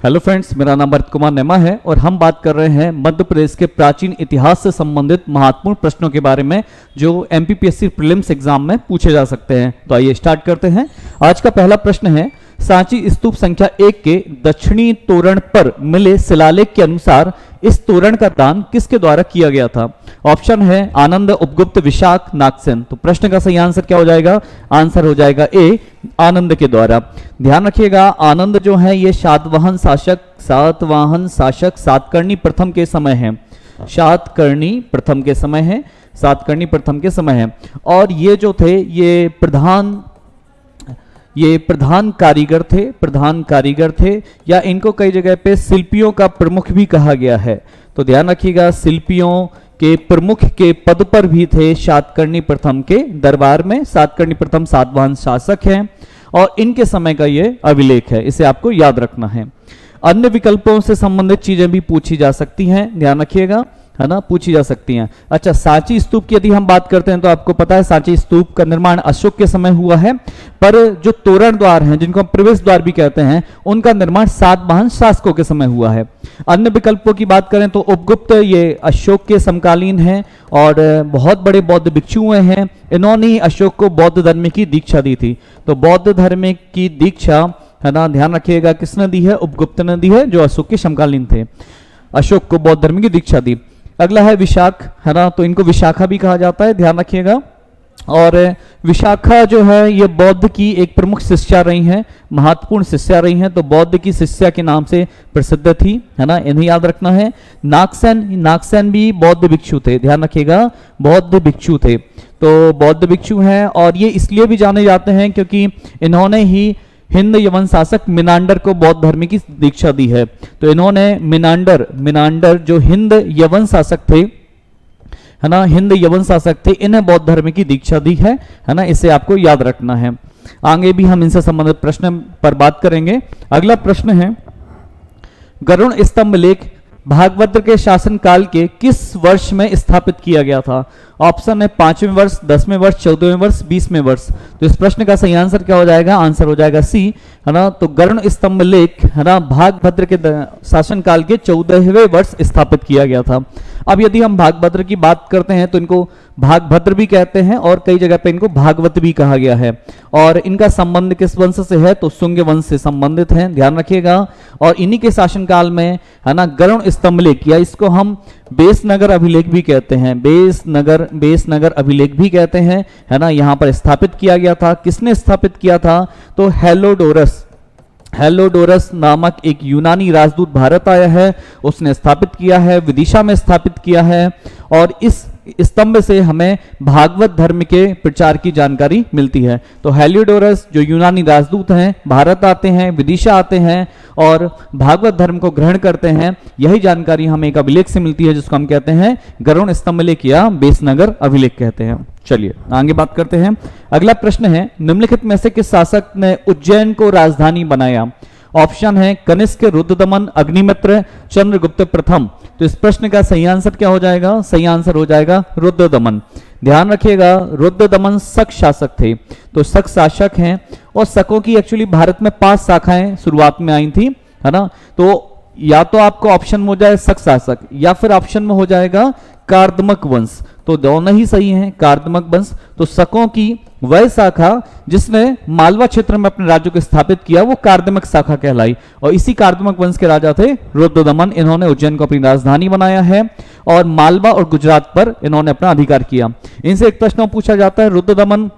Hello friends, मेरा नाम भरत कुमार नेमा है और हम बात कर रहे हैं मध्य प्रदेश के प्राचीन इतिहास से संबंधित महत्वपूर्ण प्रश्नों के बारे में जो एमपीपीएससी प्रीलिम्स एग्जाम में पूछे जा सकते हैं। तो आइए स्टार्ट करते हैं। आज का पहला प्रश्न है, सांची स्तूप संख्या 1 के दक्षिणी तोरण पर मिले शिलालेख के अनुसार इस तोरण का दान किसके द्वारा किया गया था? ऑप्शन है आनंद, उपगुप्त, विशाख, नागसेन। तो प्रश्न का सही आंसर क्या हो जाएगा? आंसर हो जाएगा ए, आनंद के द्वारा। ध्यान रखिएगा, आनंद जो है ये सातवाहन शासक सातकर्णी प्रथम के समय है। सातकर्णी प्रथम के समय है और ये जो थे ये प्रधान कारीगर थे या इनको कई जगह पे शिल्पियों का प्रमुख भी कहा गया है। तो ध्यान रखिएगा, शिल्पियों के प्रमुख के पद पर भी थे सातकर्णी प्रथम के दरबार में। सातकर्णी प्रथम सातवाहन शासक हैं और इनके समय का ये अभिलेख है, इसे आपको याद रखना है। अन्य विकल्पों से संबंधित चीजें भी पूछी जा सकती हैं, ध्यान रखिएगा, है ना, पूछी जा सकती हैं। अच्छा, सांची स्तूप की यदि हम बात करते हैं तो आपको पता है सांची स्तूप का निर्माण अशोक के समय हुआ है, पर जो तोरण द्वार हैं जिनको हम प्रवेश द्वार भी कहते हैं उनका निर्माण सातवाहन शासकों के समय हुआ है। अन्य विकल्पों की बात करें तो उपगुप्त ये अशोक के समकालीन हैं और बहुत बड़े बौद्ध भिक्षु हुए हैं। इन्होंने ही अशोक को बौद्ध धर्म की दीक्षा दी थी। तो बौद्ध धर्म की दीक्षा, है ना, ध्यान रखिएगा, किसने दी है? उपगुप्त ने दी है, जो अशोक के समकालीन थे। अशोक को बौद्ध धर्म की दीक्षा दी। अगला है विशाख, है ना, तो इनको विशाखा भी कहा जाता है, ध्यान रखिएगा। और विशाखा जो है ये बौद्ध की एक प्रमुख शिष्या रही हैं, महत्वपूर्ण शिष्या रही हैं, तो बौद्ध की शिष्या के नाम से प्रसिद्ध थी, है ना, इन्हें याद रखना है। नागसेन भी बौद्ध भिक्षु थे, ध्यान रखिएगा, बौद्ध भिक्षु थे। तो बौद्ध भिक्षु हैं और ये इसलिए भी जाने जाते हैं क्योंकि इन्होंने ही हिंद यवन शासक मिनांडर को बौद्ध धर्म की दीक्षा दी है। तो इन्होंने मिनांडर जो हिंद यवन शासक थे, है ना, हिंद यवन शासक थे, इन्हें बौद्ध धर्म की दीक्षा दी है ना, इसे आपको याद रखना है। आगे भी हम इनसे संबंधित प्रश्न पर बात करेंगे। अगला प्रश्न है, गरुड़ स्तंभ लेख भागवत के शासन काल के किस वर्ष में स्थापित किया गया था? ऑप्शन है 5वें वर्ष, 10वें वर्ष, 14वें वर्ष, 20वें वर्ष। तो इस प्रश्न का सही आंसर क्या हो जाएगा? आंसर हो जाएगा सी, है ना। तो गरुड़ स्तंभ लेख, है ना, भागभद्र के शासन काल के 14वें वर्ष स्थापित किया गया था। अब यदि हम भागभद्र की बात करते हैं तो इनको भागभद्र भी कहते हैं और कई जगह पे इनको भागवत भी कहा गया है। और इनका संबंध किस वंश से है? तो शुंग वंश से संबंधित है, ध्यान रखिएगा। और इन्हीं के शासनकाल में, है ना, गरुड़ स्तंभ लेख, या इसको हम बेसनगर अभिलेख भी कहते हैं, बेसनगर अभिलेख भी कहते हैं, है ना, यहां पर स्थापित किया गया था। किसने स्थापित किया था? तो हेलोडोरस नामक एक यूनानी राजदूत भारत आया है, उसने स्थापित किया है, विदिशा में स्थापित किया है। और इस स्तंभ से हमें भागवत धर्म के प्रचार की जानकारी मिलती है। तो हेलियोडोरस जो यूनानी राजदूत हैं, भारत आते हैं, विदिशा आते हैं और भागवत धर्म को ग्रहण करते हैं। यही जानकारी हमें एक अभिलेख से मिलती है जिसको हम कहते हैं गरुड़ स्तंभ लेख या बेसनगर अभिलेख कहते हैं। चलिए आगे बात करते हैं। अगला प्रश्न है, निम्नलिखित में से किस शासक ने उज्जैन को राजधानी बनाया? ऑप्शन है कनिष्क, रुद्रदमन, अग्निमित्र, चंद्रगुप्त प्रथम। तो इस प्रश्न का सही आंसर क्या हो जाएगा? सही आंसर हो जाएगा रुद्रदमन। ध्यान रखिएगा, रुद्रदमन शक शासक थे। तो शक शासक हैं और शकों की एक्चुअली भारत में 5 शाखाएं शुरुआत में आई थी, है ना। तो या तो आपको ऑप्शन में हो जाए शक शासक या फिर ऑप्शन में हो जाएगा कार्दमक वंश। तो दोनों ही सही हैं, कार्दमक वंश। तो शकों की वह शाखा जिसने मालवा क्षेत्र में अपने राज्य को स्थापित किया वो कार्दमक शाखा कहलाई और इसी कार्दमक वंश के राजा थे रुद्रदमन। इन्होंने उज्जैन को अपनी राजधानी बनाया है और मालवा और गुजरात पर इन्होंने अपना अधिकार किया। इनसे एक प्रश्न पूछा जाता है, रुद्रदमन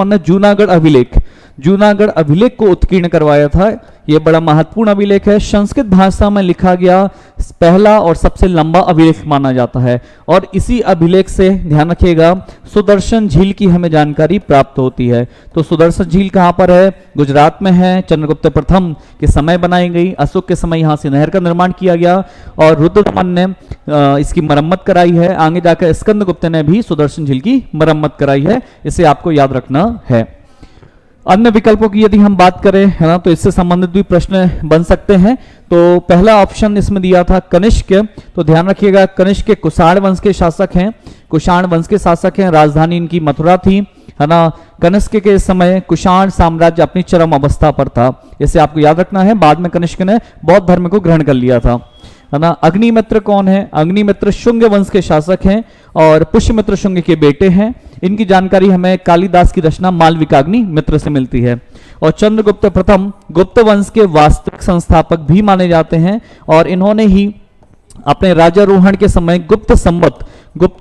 ने जूनागढ़ अभिलेख को उत्कीर्ण करवाया था। यह बड़ा महत्वपूर्ण अभिलेख है, संस्कृत भाषा में लिखा गया पहला और सबसे लंबा अभिलेख माना जाता है। और इसी अभिलेख से, ध्यान रखिएगा, सुदर्शन झील की हमें जानकारी प्राप्त होती है। तो सुदर्शन झील कहां पर है? गुजरात में है। चंद्रगुप्त प्रथम के समय बनाई गई, अशोक के समय यहां से नहर का निर्माण किया गया और रुद्रदमन ने इसकी मरम्मत कराई है। आगे जाकर स्कंदगुप्त ने भी सुदर्शन झील की मरम्मत कराई है, इसे आपको याद रखना है। अन्य विकल्पों की यदि हम बात करें, है ना, तो इससे संबंधित भी प्रश्न बन सकते हैं। तो पहला ऑप्शन इसमें दिया था कनिष्क, तो ध्यान रखिएगा कनिष्क कुषाण वंश के शासक हैं, कुषाण वंश के शासक हैं, राजधानी इनकी मथुरा थी, है ना। कनिष्क के समय कुषाण साम्राज्य अपनी चरम अवस्था पर था, इसे आपको याद रखना है। बाद में कनिष्क ने बौद्ध धर्म को ग्रहण कर लिया था, है ना। अग्निमित्र कौन है? अग्निमित्र शुंग वंश के शासक हैं और पुष्यमित्र शुंग के बेटे हैं। इनकी जानकारी हमें कालिदास की रचना मालविकाग्नि मित्र से मिलती है। और चंद्रगुप्त प्रथम गुप्त वंश के वास्तविक संस्थापक भी माने जाते हैं और इन्होंने ही अपने राजारोहण के समय गुप्त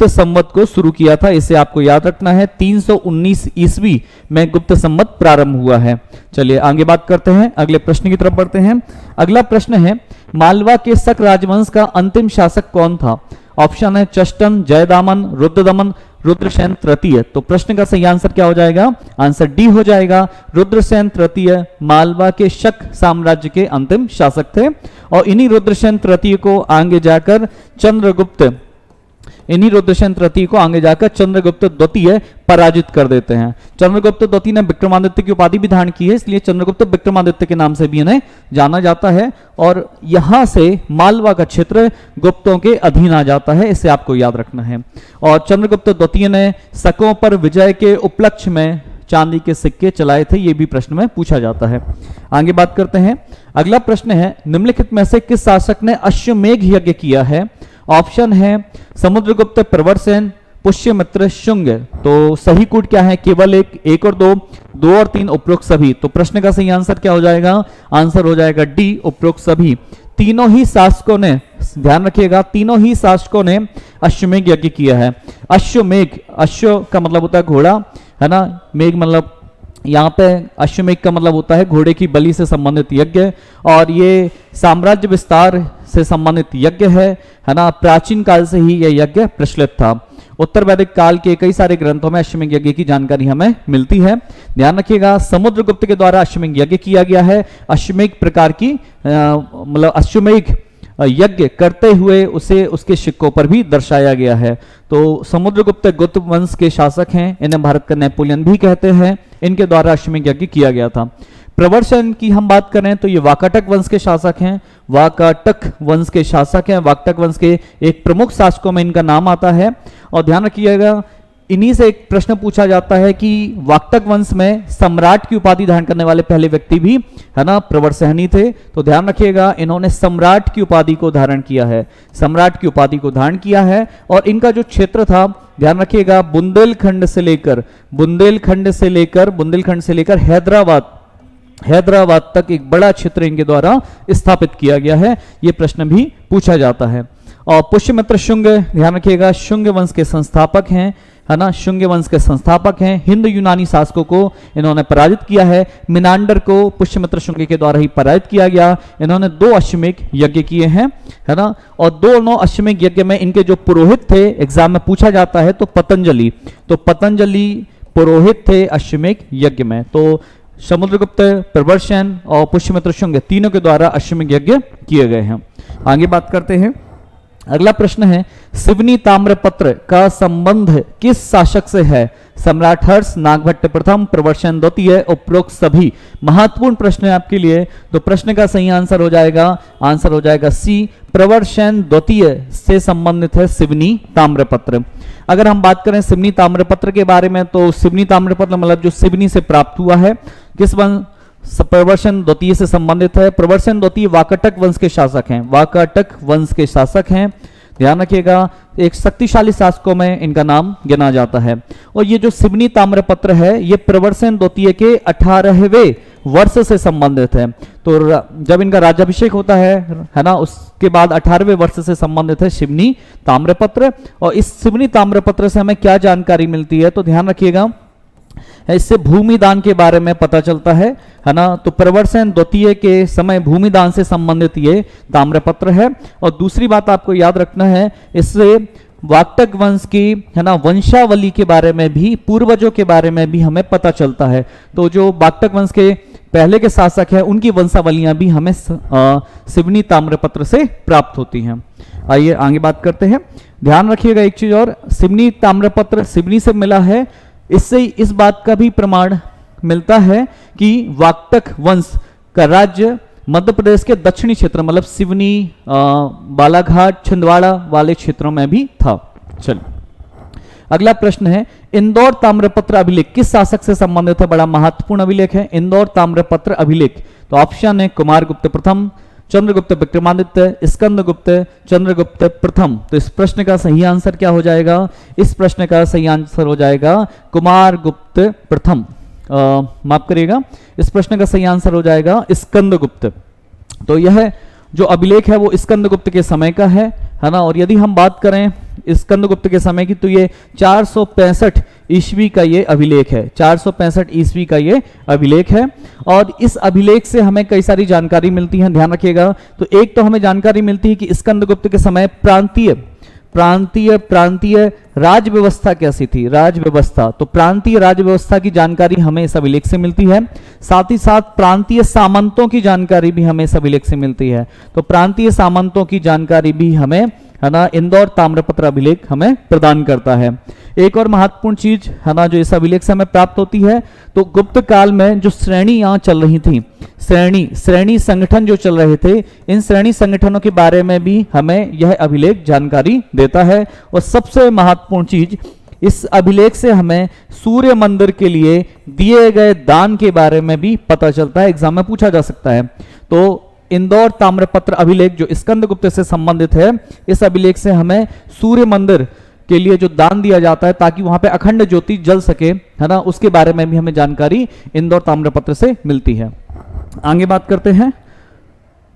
संवत को शुरू किया था, इसे आपको याद रखना है। 319 ईस्वी में गुप्त संवत प्रारंभ हुआ है। चलिए आगे बात करते हैं, अगले प्रश्न की तरफ बढ़ते हैं। अगला प्रश्न है, मालवा के शक राजवंश का अंतिम शासक कौन था? ऑप्शन है चष्टन, जयदामन, रुद्रदमन, रुद्रसेन तृतीय। तो प्रश्न का सही आंसर क्या हो जाएगा? आंसर डी हो जाएगा, रुद्रसेन तृतीय मालवा के शक साम्राज्य के अंतिम शासक थे। और इन्हीं रुद्रसेन तृतीय को आगे जाकर चंद्रगुप्त द्वितीय पराजित कर देते हैं। चंद्रगुप्त द्वितीय ने विक्रमादित्य की उपाधि भी धारण की है, इसलिए चंद्रगुप्त विक्रमादित्य के नाम से भी इन्हें जाना जाता है। और यहां से मालवा का क्षेत्र गुप्तों के अधीन आ जाता है, इसे आपको याद रखना है। और चंद्रगुप्त द्वितीय ने शकों पर विजय के उपलक्ष्य में चांदी के सिक्के चलाए थे, यह भी प्रश्न में पूछा जाता है। आगे बात करते हैं, अगला प्रश्न है, निम्नलिखित में से किस शासक ने अश्वमेघ यज्ञ किया है? ऑप्शन है समुद्रगुप्त, प्रवरसेन, पुष्यमित्र, शुंग। तो सही कूट क्या है? केवल एक और दो और तीन, उपरोक्त सभी। तो प्रश्न का सही आंसर क्या हो जाएगा? आंसर हो जाएगा डी, उपरोक्त सभी। तीनों ही शासकों ने, ध्यान रखिएगा, तीनों ही शासकों ने अश्वमेघ यज्ञ किया है। अश्वमेघ, अश्व का मतलब होता है घोड़ा, है ना, मेघ मतलब यहाँ पे अश्वमेघ का मतलब होता है घोड़े की बलि से संबंधित यज्ञ, और ये साम्राज्य विस्तार से संबंधित यज्ञ है ना। प्राचीन काल से ही यह यज्ञ प्रचलित था। उत्तर वैदिक काल के कई सारे ग्रंथों में अश्वमेघ यज्ञ की जानकारी हमें मिलती है। ध्यान रखिएगा, समुद्रगुप्त के द्वारा अश्वमेघ यज्ञ किया गया है। अश्वमेघ प्रकार की मतलब अश्वमेघ यज्ञ करते हुए उसे उसके सिक्कों पर भी दर्शाया गया है। तो समुद्रगुप्त गुप्त वंश के शासक हैं, इन्हें भारत का नेपोलियन भी कहते हैं। इनके द्वारा अश्वमेघ यज्ञ किया गया था। प्रवरसेन की हम बात करें तो ये वाकाटक वंश के शासक हैं, वाकाटक वंश के शासक हैं। वाकाटक वंश के एक प्रमुख शासकों में इनका नाम आता है। और ध्यान रखिएगा, इन्हीं से एक प्रश्न पूछा जाता है कि वाकाटक वंश में सम्राट की उपाधि धारण करने वाले पहले व्यक्ति भी, है ना, प्रवरसेन ही थे। तो ध्यान रखिएगा, इन्होंने सम्राट की उपाधि को धारण किया है, सम्राट की उपाधि को धारण किया है। और इनका जो क्षेत्र था, ध्यान रखिएगा, बुंदेलखंड से लेकर हैदराबाद तक एक बड़ा क्षेत्र इनके द्वारा स्थापित किया गया है। यह प्रश्न भी पूछा जाता है। और पुष्यमित्र शुंग, ध्यान रखिएगा, शुंग वंश के संस्थापक हैं, है ना, शुंग वंश के संस्थापक हैं। हिंद यूनानी शासकों को इन्होंने पराजित किया है। मिनांडर को पुष्यमित्र शुंग के द्वारा ही पराजित किया गया। इन्होंने 2 अश्वमेघ यज्ञ किए हैं, है ना। और दोनों अश्वमेघ यज्ञ में इनके जो पुरोहित थे, एग्जाम में पूछा जाता है, तो पतंजलि पुरोहित थे अश्वमेघ यज्ञ में। तो समुद्रगुप्त, प्रवरसेन और पुष्यमित्र शुंग तीनों के द्वारा अश्वमेघ यज्ञ किए गए हैं। आगे बात करते हैं, अगला प्रश्न है, सिवनी ताम्रपत्र का संबंध किस शासक से है? सम्राट हर्ष, नागभट्ट प्रथम, प्रवरसेन द्वितीय, उपरोक्त सभी। महत्वपूर्ण प्रश्न है आपके लिए। तो प्रश्न का सही आंसर हो जाएगा सी, प्रवरसेन द्वितीय से संबंधित है सिवनी ताम्रपत्र। अगर हम बात करें सिवनी ताम्रपत्र के बारे में, तो सिवनी ताम्रपत्र मतलब जो सिवनी से प्राप्त हुआ है, किस वंश? प्रवरसेन द्वितीय से संबंधित है। प्रवरसेन द्वितीय वाकाटक वंश के शासक हैं, ध्यान रखिएगा, एक शक्तिशाली शासकों में इनका नाम गिना जाता है। और ये जो सिवनी ताम्रपत्र है, ये प्रवरसेन द्वितीय के 18वें वर्ष से संबंधित है। तो जब इनका राज्याभिषेक होता है ना, उसके बाद 18वें वर्ष से संबंधित है सिवनी ताम्रपत्र। और इस सिवनी ताम्रपत्र से हमें क्या जानकारी मिलती है? तो ध्यान रखिएगा, इससे भूमि दान के बारे में पता चलता है ना। तो प्रवरसेन द्वितीय के समय भूमि दान से संबंधित ये ताम्रपत्र है। और दूसरी बात आपको याद रखना है, इससे वाकाटक वंश की, है ना, वंशावली के बारे में भी, पूर्वजों के बारे में भी हमें पता चलता है। तो जो वाकाटक वंश के पहले के शासक हैं, उनकी वंशावलियां भी हमें सिवनी ताम्रपत्र से प्राप्त होती हैं। आइए आगे बात करते हैं। ध्यान रखिएगा एक चीज और, सिवनी ताम्रपत्र सिवनी से मिला है, इससे इस बात का भी प्रमाण मिलता है कि वाक्टक वंश का राज्य मध्य प्रदेश के दक्षिणी क्षेत्र मतलब सिवनी, बालाघाट, छिंदवाड़ा वाले क्षेत्रों में भी था। चलिए अगला प्रश्न है, इंदौर ताम्रपत्र अभिलेख किस शासक से संबंधित है? बड़ा महत्वपूर्ण अभिलेख है इंदौर ताम्रपत्र अभिलेख। तो ऑप्शन है कुमारगुप्त प्रथम, चंद्रगुप्त विक्रमादित्य, स्कंदगुप्त, चंद्रगुप्त प्रथम। तो इस प्रश्न का सही आंसर क्या हो जाएगा? इस प्रश्न का सही आंसर हो जाएगा कुमारगुप्त प्रथम। माफ करिएगा, इस प्रश्न का सही आंसर हो जाएगा स्कंदगुप्त। तो यह जो अभिलेख है वो स्कंदगुप्त के समय का है ना। और यदि हम बात करें स्कंदगुप्त के समय की तो ये 465 ईस्वी का ये अभिलेख है, 465 ईस्वी का ये अभिलेख है। और इस अभिलेख से हमें कई सारी जानकारी मिलती है, ध्यान रखिएगा। तो एक तो हमें जानकारी मिलती है कि स्कंदगुप्त के समय प्रांतीय राज व्यवस्था कैसी थी, राज व्यवस्था। तो प्रांतीय राज व्यवस्था की जानकारी हमें इस अभिलेख से मिलती है। साथ ही साथ प्रांतीय सामंतों की जानकारी भी हमें इस अभिलेख से मिलती है। तो प्रांतीय सामंतों की जानकारी भी हमें, है ना, इंदौर ताम्रपत्र अभिलेख हमें प्रदान करता है। एक और महत्वपूर्ण चीज है ना जो इस अभिलेख से हमें प्राप्त होती है, तो गुप्त काल में जो श्रेणी यहाँ चल रही थी, श्रेणी संगठन जो चल रहे थे, इन श्रेणी संगठनों के बारे में भी हमें यह अभिलेख जानकारी देता है। और सबसे महत्वपूर्ण चीज, इस अभिलेख से हमें सूर्य मंदिर के लिए दिए गए दान के बारे में भी पता चलता है, एग्जाम में पूछा जा सकता है। तो इंदौर ताम्रपत्र अभिलेख जो स्कंदगुप्त से संबंधित है, इस अभिलेख से हमें सूर्य मंदिर के लिए जो दान दिया जाता है ताकि वहां पे अखंड ज्योति जल सके, है ना, उसके बारे में भी हमें जानकारी इंदौर ताम्रपत्र से मिलती है। आगे बात करते हैं,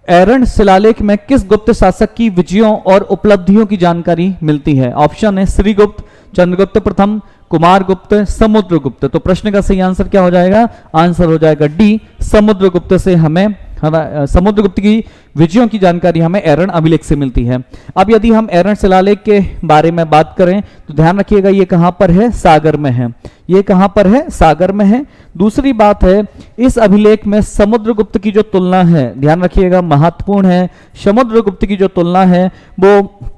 ऐरण शिलालेख में किस गुप्त शासक की विजयों और उपलब्धियों की जानकारी मिलती है? ऑप्शन है श्रीगुप्त, चंद्रगुप्त प्रथम, कुमारगुप्त, समुद्रगुप्त। तो प्रश्न का सही आंसर क्या हो जाएगा? आंसर हो जाएगा डी, समुद्रगुप्त से हमें, समुद्रगुप्त की विजयों की जानकारी हमें ऐरण अभिलेख से मिलती है। अब यदि हम ऐरण शिलालेख के बारे में बात करें तो ध्यान रखिएगा ये कहां पर है? सागर में है। ये कहां पर है? सागर में है। दूसरी बात है, इस अभिलेख में समुद्रगुप्त की जो तुलना है, ध्यान रखिएगा महत्वपूर्ण है, समुद्रगुप्त की जो तुलना है वो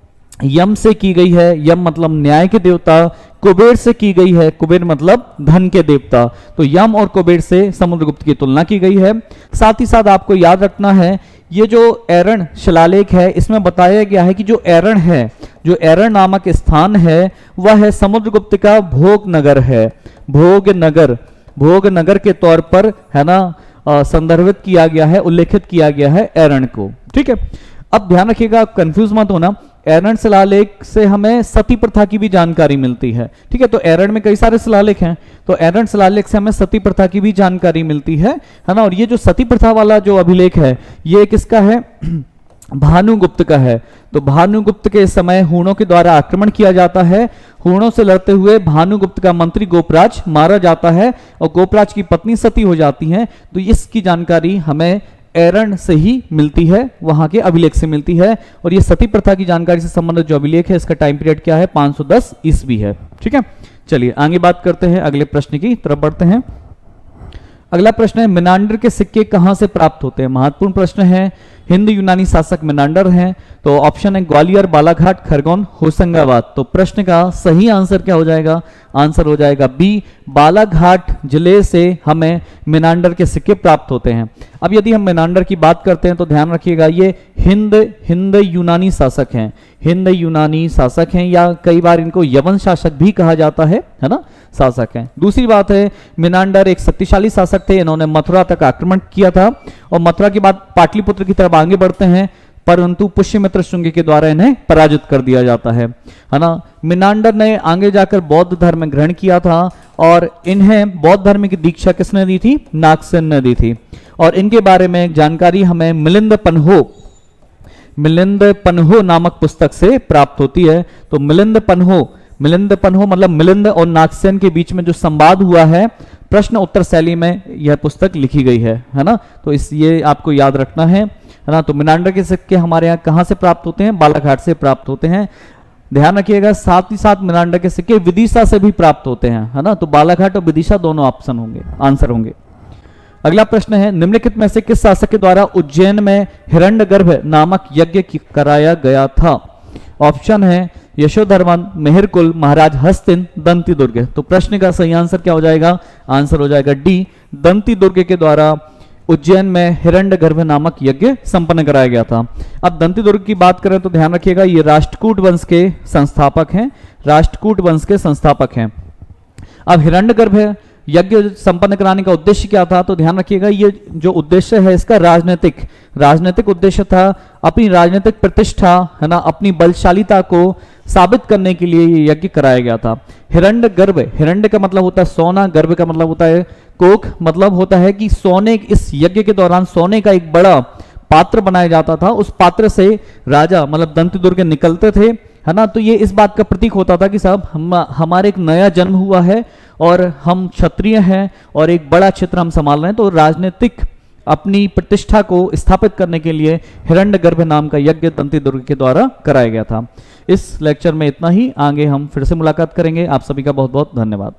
यम से की गई है। यम मतलब न्याय के देवता, कुबेर से की गई है, कुबेर मतलब धन के देवता। तो यम और कुबेर से समुद्रगुप्त की तुलना की गई है। साथ ही साथ आपको याद रखना है, ये जो ऐरण शिलालेख है इसमें बताया गया है कि जो ऐरण है, जो ऐरण नामक स्थान है वह है समुद्रगुप्त का भोग नगर है। भोग नगर के तौर पर, है ना, संदर्भित किया गया है, उल्लेखित किया गया है ऐरण को। ठीक है, अब ध्यान रखिएगा, कंफ्यूज मत होना। ऐरण शिलालेख से हमें सती प्रथा की भी जानकारी मिलती है। ठीक है, तो ऐरण में कई सारे शिलालेख हैं, तो ऐरण शिलालेख से हमें सती प्रथा की भी जानकारी मिलती है ना। और ये जो सती प्रथा वाला जो अभिलेख है ये किसका है? भानुगुप्त का है। तो भानुगुप्त के समय हूणों के द्वारा आक्रमण किया जाता है। हूणों से लड़ते हुए भानुगुप्त का मंत्री गोपराज मारा जाता है और गोपराज की पत्नी सती हो जाती हैं। तो इसकी जानकारी हमें ऐरण से ही मिलती है, वहां के अभिलेख से मिलती है। और ये सती प्रथा की जानकारी से संबंधित जो अभिलेख है इसका टाइम पीरियड क्या है? 510 ईस्वी है। ठीक है, चलिए आगे बात करते हैं, अगले प्रश्न की तरफ बढ़ते हैं। अगला प्रश्न है, मिनांडर के सिक्के कहां से प्राप्त होते हैं? महत्वपूर्ण प्रश्न है। हिंद यूनानी शासक मिनांडर हैं। तो ऑप्शन है ग्वालियर, बालाघाट, खरगोन, होशंगाबाद। तो प्रश्न का सही आंसर क्या हो जाएगा? आंसर हो जाएगा बी, बालाघाट जिले से हमें मिनांडर के सिक्के प्राप्त होते हैं। अब यदि हम मिनांडर की बात करते हैं तो ध्यान रखिएगा ये हिंद यूनानी शासक हैं, हिंद यूनानी शासक हैं, या कई बार इनको यवन शासक भी कहा जाता है ना, शासक हैं। दूसरी बात है, मिनांडर एक शक्तिशाली शासक थे, इन्होंने मथुरा तक आक्रमण किया था और मथुरा के बाद पाटलिपुत्र की तरफ आगे बढ़ते हैं, परंतु पुष्यमित्र शुंग के द्वारा इन्हें पराजित कर दिया जाता है ना। मिनांडर ने आगे जाकर बौद्ध धर्म ग्रहण किया था और इन्हें बौद्ध धर्म की दीक्षा किसने दी थी? नागसेन ने दी थी। और इनके बारे में जानकारी हमें मिलिंद पन्हो नामक पुस्तक से प्राप्त होती है। तो मिलिंद पन्हो मतलब मिलिंद और नागसेन के बीच में जो संवाद हुआ है, प्रश्न उत्तर शैली में यह पुस्तक लिखी गई है ना। तो ये आपको याद रखना है ना। तो मिनांडर के सिक्के हमारे यहाँ कहाँ से प्राप्त होते हैं? बालाघाट से प्राप्त होते हैं, ध्यान रखिएगा। साथ ही साथ मिनांडर के सिक्के विदिशा से भी प्राप्त होते हैं, है ना। तो बालाघाट और विदिशा दोनों ऑप्शन होंगे, आंसर होंगे। अगला प्रश्न है, निम्नलिखित में से किस शासक के द्वारा उज्जैन में हिरण्यगर्भ नामक यज्ञ कराया गया था? ऑप्शन है यशोधर्मन, मेहरकुल, महाराज हस्तिन, दंती दुर्ग। तो प्रश्न का सही आंसर क्या हो जाएगा? आंसर हो जाएगा डी, दंती दुर्ग के द्वारा उज्जैन में हिरण्यगर्भ नामक यज्ञ संपन्न कराया गया था। अब दंती दुर्ग की बात करें तो ध्यान रखिएगा ये राष्ट्रकूट वंश के संस्थापक हैं, राष्ट्रकूट वंश के संस्थापक हैं। अब हिरण्यगर्भ यज्ञ संपन्न कराने का उद्देश्य क्या था? तो ध्यान रखिएगा ये जो उद्देश्य है इसका राजनीतिक उद्देश्य था। अपनी राजनीतिक प्रतिष्ठा है ना, अपनी बलशालिता को साबित करने के लिए ये यज्ञ कराया गया था। हिरण्यगर्भ, हिरण्य का मतलब होता है सोना, गर्भ का मतलब होता है कोख, मतलब होता है कि सोने, इस यज्ञ के दौरान सोने का एक बड़ा पात्र बनाया जाता था, उस पात्र से राजा मतलब दंती दुर्ग निकलते थे, है ना। तो ये इस बात का प्रतीक होता था कि साहब हमारे एक नया जन्म हुआ है और हम क्षत्रिय हैं और एक बड़ा क्षेत्र हम संभाल रहे हैं। तो राजनीतिक अपनी प्रतिष्ठा को स्थापित करने के लिए हिरण्यगर्भ नाम का यज्ञ दंती दुर्ग के द्वारा कराया गया था। इस लेक्चर में इतना ही, आगे हम फिर से मुलाकात करेंगे। आप सभी का बहुत बहुत धन्यवाद।